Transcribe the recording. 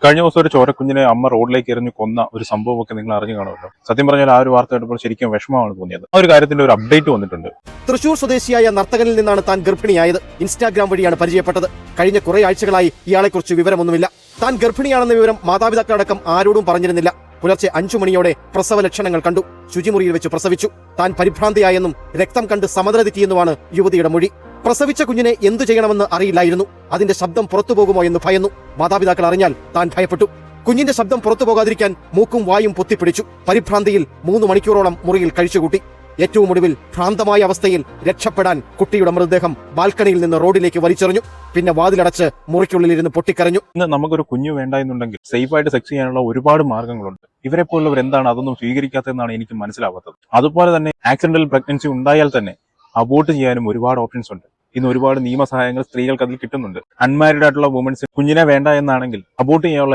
കഴിഞ്ഞ ദിവസം ഒരു ചോരക്കുഞ്ഞിനെ അമ്മ റോഡിലേക്ക് എറിഞ്ഞു കൊന്ന ഒരു സംഭവമൊക്കെ നിങ്ങൾ അറിഞ്ഞു കാണുമല്ലോ. സത്യം പറഞ്ഞാൽ ആ ഒരു വാർത്ത കേട്ടപ്പോൾ ശരിക്കും വിഷമമാണ് തോന്നിയത്. ആ ഒരു കാര്യത്തിന്റെ ഒരു അപ്ഡേറ്റ് വന്നിട്ടുണ്ട്. തൃശൂർ സ്വദേശിയായ നർത്തകനിൽ നിന്നാണ് താൻ ഗർഭിണിയായത്. ഇൻസ്റ്റാഗ്രാം വഴിയാണ് പരിചയപ്പെട്ടത്. കഴിഞ്ഞ കുറെ ആഴ്ചകളായി ഇയാളെക്കുറിച്ച് വിവരമൊന്നുമില്ല. താൻ ഗർഭിണിയാണെന്ന വിവരം മാതാപിതാക്കളടക്കം ആരോടും പറഞ്ഞിരുന്നില്ല. പുലർച്ചെ 5 മണിയോടെ പ്രസവ ലക്ഷണങ്ങൾ കണ്ടു. ശുചിമുറിയിൽ വെച്ച് പ്രസവിച്ചു. താൻ പരിഭ്രാന്തിയായെന്നും രക്തം കണ്ട് സമനില തെറ്റിയെന്നുമാണ് യുവതിയുടെ മൊഴി. പ്രസവിച്ച കുഞ്ഞിനെ എന്തു ചെയ്യണമെന്ന് അറിയില്ലായിരുന്നു. അതിന്റെ ശബ്ദം പുറത്തു പോകുമോ എന്ന് ഭയന്നു. മാതാപിതാക്കൾ അറിഞ്ഞാൽ താൻ ഭയപ്പെട്ടു. കുഞ്ഞിന്റെ ശബ്ദം പുറത്തു പോകാതിരിക്കാൻ മൂക്കും വായും പൊത്തിപ്പിടിച്ചു. പരിഭ്രാന്തിയിൽ 3 മണിക്കൂറോളം മുറിയിൽ കഴിച്ചുകൂട്ടി. ഏറ്റവും ഒടുവിൽ ഭ്രാന്തമായ അവസ്ഥയിൽ രക്ഷപ്പെടാൻ കുട്ടിയുടെ മൃതദേഹം ബാൽക്കണിയിൽ നിന്ന് റോഡിലേക്ക് വലിച്ചെറിഞ്ഞു. പിന്നെ വാതിലടച്ച് മുറിക്കുള്ളിലിരുന്ന് പൊട്ടിക്കരഞ്ഞു. ഇന്ന് നമുക്കൊരു കുഞ്ഞു വേണ്ട എന്നുണ്ടെങ്കിൽ സേഫായിട്ട് സെക്സ് ചെയ്യാനുള്ള ഒരുപാട് മാർഗ്ഗങ്ങളുണ്ട്. ഇവരെ പോലുള്ളവർ എന്താണ് അതൊന്നും സ്വീകരിക്കാത്തതെന്നാണ് എനിക്ക് മനസ്സിലാവാത്തത്. അതുപോലെ തന്നെ ആക്സിഡന്റൽ പ്രഗ്നൻസി ഉണ്ടായാൽ തന്നെ അബോർട്ട് ചെയ്യാനും ഒരുപാട് ഓപ്ഷൻസ് ഉണ്ട്. ഇന്ന് ഒരുപാട് നിയമസഹായങ്ങൾ സ്ത്രീകൾക്ക് അതിൽ കിട്ടുന്നുണ്ട്. അൺമാരീഡ് ആയിട്ടുള്ള വുമൻസ് കുഞ്ഞിനെ വേണ്ട എന്നാണെങ്കിൽ അബോർട്ട് ചെയ്യാനുള്ള